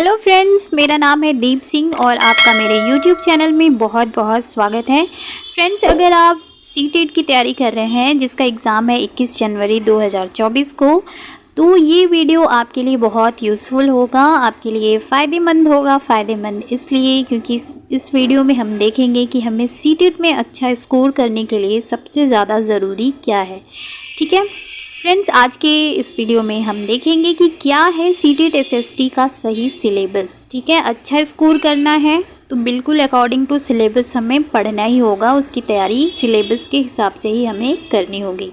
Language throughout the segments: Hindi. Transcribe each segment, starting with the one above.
हेलो फ्रेंड्स, मेरा नाम है दीप सिंह और आपका मेरे यूट्यूब चैनल में बहुत बहुत स्वागत है। फ्रेंड्स, अगर आप सीटेट की तैयारी कर रहे हैं जिसका एग्ज़ाम है 21 जनवरी 2024 को, तो ये वीडियो आपके लिए बहुत यूज़फुल होगा, आपके लिए फ़ायदेमंद होगा। फ़ायदेमंद इसलिए क्योंकि इस वीडियो में हम देखेंगे कि हमें सीटेट में अच्छा स्कोर करने के लिए सबसे ज़्यादा ज़रूरी क्या है। ठीक है फ्रेंड्स, आज के इस वीडियो में हम देखेंगे कि क्या है सीटेट एसएसटी का सही सिलेबस। ठीक है, अच्छा स्कोर करना है तो बिल्कुल अकॉर्डिंग टू सिलेबस हमें पढ़ना ही होगा, उसकी तैयारी सिलेबस के हिसाब से ही हमें करनी होगी।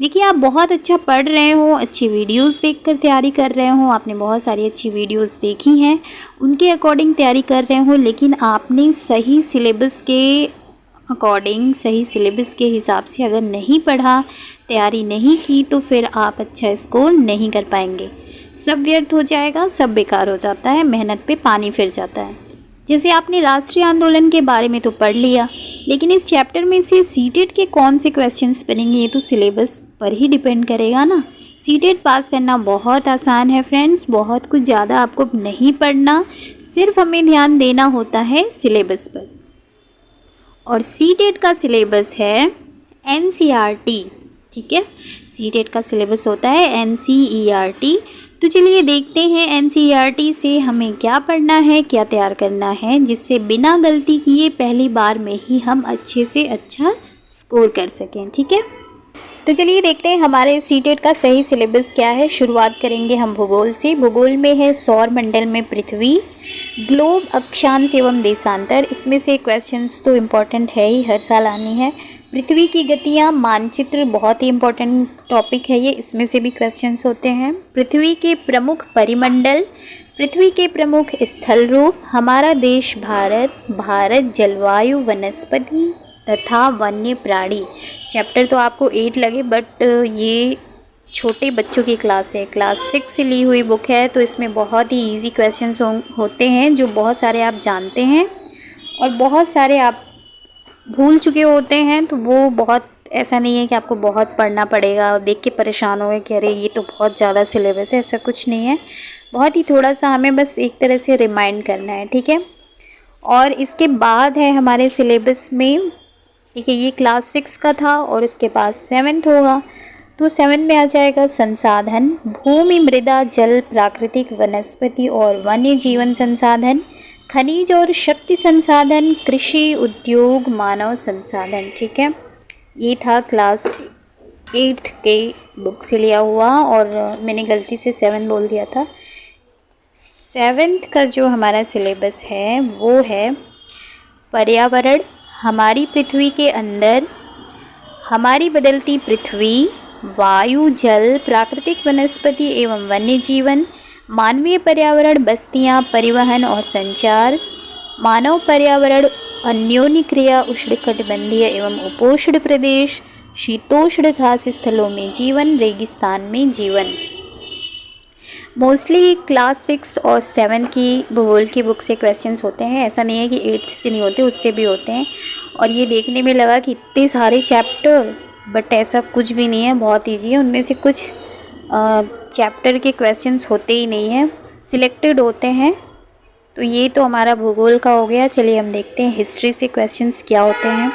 देखिए, आप बहुत अच्छा पढ़ रहे हो, अच्छी वीडियोस देखकर तैयारी कर रहे हो, आपने बहुत सारी अच्छी वीडियोस देखी हैं, उनके अकॉर्डिंग तैयारी कर रहे हो, लेकिन आपने सही सिलेबस के अकॉर्डिंग, सही सिलेबस के हिसाब से अगर नहीं पढ़ा, तैयारी नहीं की, तो फिर आप अच्छा स्कोर नहीं कर पाएंगे। सब व्यर्थ हो जाएगा, सब बेकार हो जाता है, मेहनत पे पानी फिर जाता है। जैसे आपने राष्ट्रीय आंदोलन के बारे में तो पढ़ लिया, लेकिन इस चैप्टर में से सीटेट के कौन से क्वेश्चंस बनेंगे ये तो सिलेबस पर ही डिपेंड करेगा ना। सीटेट पास करना बहुत आसान है फ्रेंड्स, बहुत कुछ ज़्यादा आपको नहीं पढ़ना, सिर्फ हमें ध्यान देना होता है सिलेबस पर। और सीटेट का सिलेबस है एनसीईआरटी। ठीक है, सीटेट का सिलेबस होता है एनसीईआरटी। तो चलिए देखते हैं एनसीईआरटी से हमें क्या पढ़ना है, क्या तैयार करना है, जिससे बिना गलती किए पहली बार में ही हम अच्छे से अच्छा स्कोर कर सकें। ठीक है, तो चलिए देखते हैं हमारे सीटेट का सही सिलेबस क्या है। शुरुआत करेंगे हम भूगोल से। भूगोल में है सौर मंडल में पृथ्वी, ग्लोब, अक्षांश एवं देशांतर। इसमें से क्वेश्चंस तो इम्पोर्टेंट है ही, हर साल आनी है। पृथ्वी की गतियाँ, मानचित्र, बहुत ही इम्पोर्टेंट टॉपिक है ये, इसमें से भी क्वेश्चंस होते हैं। पृथ्वी के प्रमुख परिमंडल, पृथ्वी के प्रमुख स्थल रूप, हमारा देश भारत, भारत, जलवायु, वनस्पति तथा वन्य प्राणी। चैप्टर तो आपको 8 लगे, बट ये छोटे बच्चों की क्लास है, क्लास 6 से ली हुई बुक है, तो इसमें बहुत ही इजी क्वेश्चंस होते हैं, जो बहुत सारे आप जानते हैं और बहुत सारे आप भूल चुके होते हैं। तो वो बहुत ऐसा नहीं है कि आपको बहुत पढ़ना पड़ेगा और देख के परेशान हो गए कि अरे ये तो बहुत ज़्यादा सिलेबस है, ऐसा कुछ नहीं है। बहुत ही थोड़ा सा हमें बस एक तरह से रिमाइंड करना है। ठीक है, और इसके बाद है हमारे सिलेबस में, देखिए ये क्लास 6 का था और उसके बाद 7th होगा, तो 7 में आ जाएगा संसाधन, भूमि, मृदा, जल, प्राकृतिक, वनस्पति और वन्य जीवन संसाधन, खनिज और शक्ति संसाधन, कृषि, उद्योग, मानव संसाधन। ठीक है, ये था क्लास 8th के बुक से लिया हुआ और मैंने गलती से 7 बोल दिया था। 7th का जो हमारा सिलेबस है वो है पर्यावरण, हमारी पृथ्वी के अंदर, हमारी बदलती पृथ्वी, वायु, जल, प्राकृतिक, वनस्पति एवं वन्य जीवन, मानवीय पर्यावरण, बस्तियां, परिवहन और संचार, मानव पर्यावरण, अन्योन्य क्रिया, उष्णकटिबंधीय एवं उपोष्ण प्रदेश, शीतोष्ण घास स्थलों में जीवन, रेगिस्तान में जीवन। मोस्टली क्लास 6 और 7 की भूगोल की बुक से क्वेश्चंस होते हैं, ऐसा नहीं है कि 8th से नहीं होते, उससे भी होते हैं। और ये देखने में लगा कि इतने सारे चैप्टर, बट ऐसा कुछ भी नहीं है, बहुत ईजी है। उनमें से कुछ चैप्टर के क्वेश्चंस होते ही नहीं हैं, सिलेक्टेड होते हैं। तो ये तो हमारा भूगोल का हो गया। चलिए हम देखते हैं हिस्ट्री से क्वेश्चंस क्या होते हैं।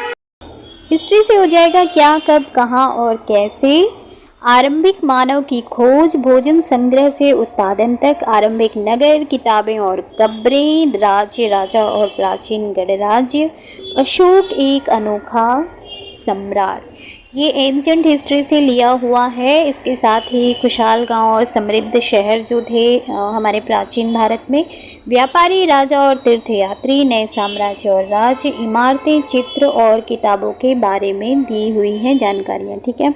हिस्ट्री से हो जाएगा क्या, कब, कहाँ और कैसे, आरंभिक मानव की खोज, भोजन संग्रह से उत्पादन तक, आरंभिक नगर, किताबें और कब्रें, राज्य, राजा और प्राचीन गणराज्य, अशोक एक अनोखा सम्राट। ये एंशिएंट हिस्ट्री से लिया हुआ है। इसके साथ ही खुशहाल गांव और समृद्ध शहर जो थे हमारे प्राचीन भारत में, व्यापारी, राजा और तीर्थयात्री, नए साम्राज्य और राज्य, इमारतें, चित्र और किताबों के बारे में दी हुई हैं जानकारियाँ। ठीक है,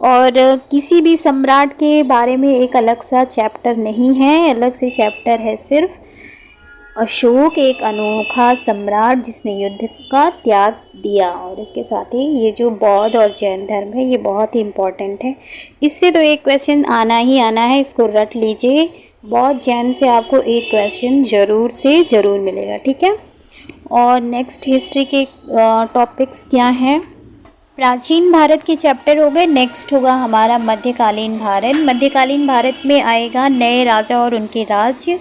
और किसी भी सम्राट के बारे में एक अलग सा चैप्टर नहीं है, अलग से चैप्टर है सिर्फ अशोक एक अनोखा सम्राट जिसने युद्ध का त्याग दिया। और इसके साथ ही ये जो बौद्ध और जैन धर्म है, ये बहुत ही इम्पोर्टेंट है, इससे तो एक क्वेश्चन आना ही आना है, इसको रट लीजिए। बौद्ध जैन से आपको एक क्वेश्चन ज़रूर से ज़रूर मिलेगा। ठीक है, और नेक्स्ट हिस्ट्री के टॉपिक्स क्या हैं। प्राचीन भारत के चैप्टर हो गए। नेक्स्ट होगा हमारा मध्यकालीन भारत। मध्यकालीन भारत में आएगा नए राजा और उनके राज्य,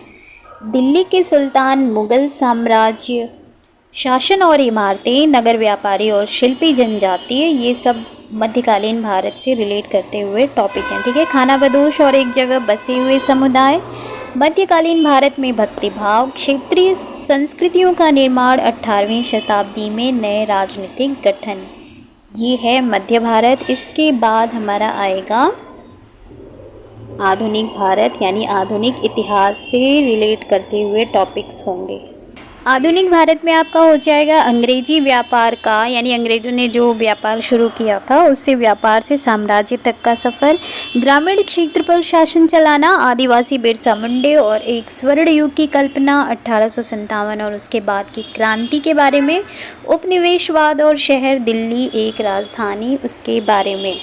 दिल्ली के सुल्तान, मुगल साम्राज्य, शासन और इमारतें, नगर व्यापारी और शिल्पी जनजाति, ये सब मध्यकालीन भारत से रिलेट करते हुए टॉपिक हैं। ठीक है, खानाबदोश और एक जगह बसे हुए समुदाय, मध्यकालीन भारत में भक्तिभाव, क्षेत्रीय संस्कृतियों का निर्माण, 18वीं शताब्दी में नए राजनीतिक गठन, ये है मध्य भारत। इसके बाद हमारा आएगा आधुनिक भारत, यानी आधुनिक इतिहास से रिलेट करते हुए टॉपिक्स होंगे। आधुनिक भारत में आपका हो जाएगा अंग्रेजी व्यापार का, यानी अंग्रेजों ने जो व्यापार शुरू किया था उससे व्यापार से साम्राज्य तक का सफ़र, ग्रामीण क्षेत्र पर शासन चलाना, आदिवासी बिरसा मुंडे और एक स्वर्ण युग की कल्पना, 1857 और उसके बाद की क्रांति के बारे में, उपनिवेशवाद और शहर दिल्ली एक राजधानी, उसके बारे में।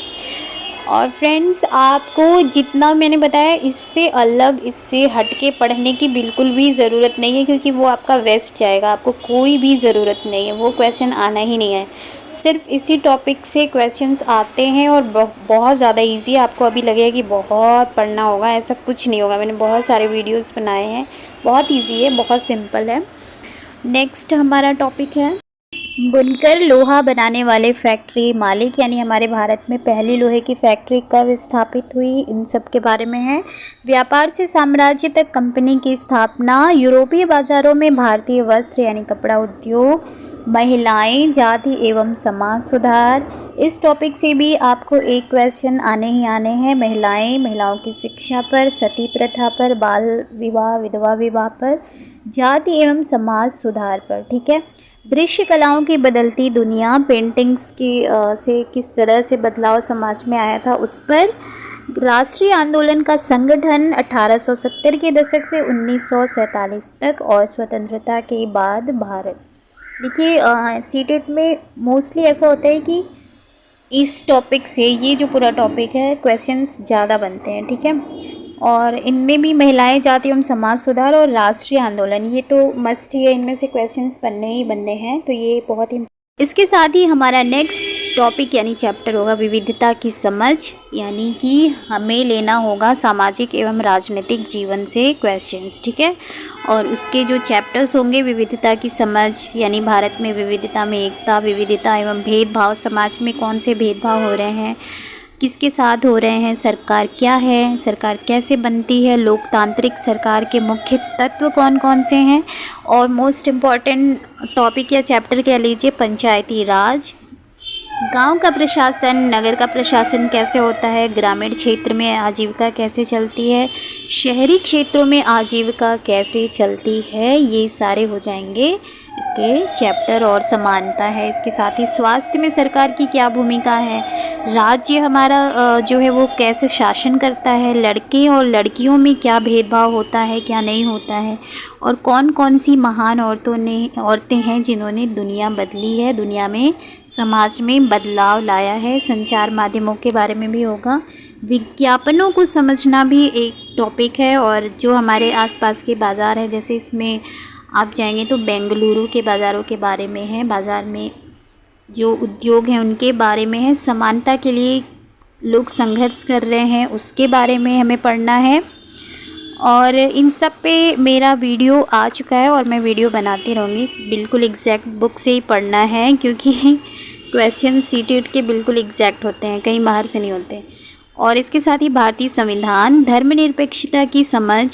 और फ्रेंड्स, आपको जितना मैंने बताया इससे अलग, इससे हटके पढ़ने की बिल्कुल भी ज़रूरत नहीं है, क्योंकि वो आपका वेस्ट जाएगा। आपको कोई भी ज़रूरत नहीं है, वो क्वेश्चन आना ही नहीं है। सिर्फ इसी टॉपिक से क्वेश्चंस आते हैं और बहुत ज़्यादा इजी है। आपको अभी लगेगा कि बहुत पढ़ना होगा, ऐसा कुछ नहीं होगा। मैंने बहुत सारे वीडियोज़ बनाए हैं, बहुत ईजी है, बहुत सिंपल है। नेक्स्ट हमारा टॉपिक है बुनकर, लोहा बनाने वाले फैक्ट्री मालिक, यानी हमारे भारत में पहली लोहे की फैक्ट्री कब स्थापित हुई, इन सब के बारे में है। व्यापार से साम्राज्य तक कंपनी की स्थापना, यूरोपीय बाजारों में भारतीय वस्त्र यानी कपड़ा उद्योग, महिलाएं, जाति एवं समाज सुधार, इस टॉपिक से भी आपको एक क्वेश्चन आने ही आने हैं। महिलाओं की शिक्षा पर, सती प्रथा पर, बाल विवाह, विधवा विवाह पर, जाति एवं समाज सुधार पर। ठीक है, दृश्य कलाओं की बदलती दुनिया, पेंटिंग्स की से किस तरह से बदलाव समाज में आया था उस पर, राष्ट्रीय आंदोलन का संगठन 1870 के दशक से 1947 तक और स्वतंत्रता के बाद भारत। देखिए, सीटेट में मोस्टली ऐसा होता है कि इस टॉपिक से, ये जो पूरा टॉपिक है, क्वेश्चंस ज़्यादा बनते हैं। ठीक है, और इनमें भी महिलाएं, जाति एवं समाज सुधार और राष्ट्रीय आंदोलन, ये तो मस्ट ही है, इनमें से क्वेश्चंस बनने ही बनने हैं, तो ये बहुत ही। इसके साथ ही हमारा नेक्स्ट टॉपिक यानी चैप्टर होगा विविधता की समझ, यानी कि हमें लेना होगा सामाजिक एवं राजनीतिक जीवन से क्वेश्चंस। ठीक है, और उसके जो चैप्टर्स होंगे, विविधता की समझ यानी भारत में विविधता में एकता, विविधता एवं भेदभाव, समाज में कौन से भेदभाव हो रहे हैं, किसके साथ हो रहे हैं, सरकार क्या है, सरकार कैसे बनती है, लोकतांत्रिक सरकार के मुख्य तत्व कौन कौन से हैं, और मोस्ट इम्पॉर्टेंट टॉपिक या चैप्टर कह लीजिए पंचायती राज, गांव का प्रशासन, नगर का प्रशासन कैसे होता है, ग्रामीण क्षेत्र में आजीविका कैसे चलती है, शहरी क्षेत्रों में आजीविका कैसे चलती है, ये सारे हो जाएंगे इसके चैप्टर। और समानता है इसके साथ ही, स्वास्थ्य में सरकार की क्या भूमिका है, राज्य हमारा जो है वो कैसे शासन करता है, लड़के और लड़कियों में क्या भेदभाव होता है, क्या नहीं होता है, और कौन कौन सी महान औरतें हैं जिन्होंने दुनिया बदली है, दुनिया में समाज में बदलाव लाया है। संचार माध्यमों के बारे में भी होगा। विज्ञापनों को समझना भी एक टॉपिक है, और जो हमारे आसपास के बाज़ार है, जैसे इसमें आप जाएंगे तो बेंगलुरु के बाज़ारों के बारे में है, बाज़ार में जो उद्योग हैं उनके बारे में है, समानता के लिए लोग संघर्ष कर रहे हैं उसके बारे में हमें पढ़ना है। और इन सब पे मेरा वीडियो आ चुका है और मैं वीडियो बनाती रहूँगी। बिल्कुल एग्जैक्ट बुक से ही पढ़ना है, क्योंकि क्वेश्चन सीटेट के बिल्कुल एग्जैक्ट होते हैं, कहीं बाहर से नहीं होते। और इसके साथ ही भारतीय संविधान, धर्मनिरपेक्षता की समझ,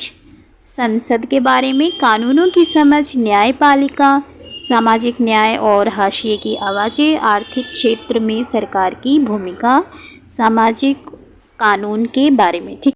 संसद के बारे में, कानूनों की समझ, न्यायपालिका, सामाजिक न्याय और हाशिए की आवाज़ें, आर्थिक क्षेत्र में सरकार की भूमिका, सामाजिक कानून के बारे में। ठीक।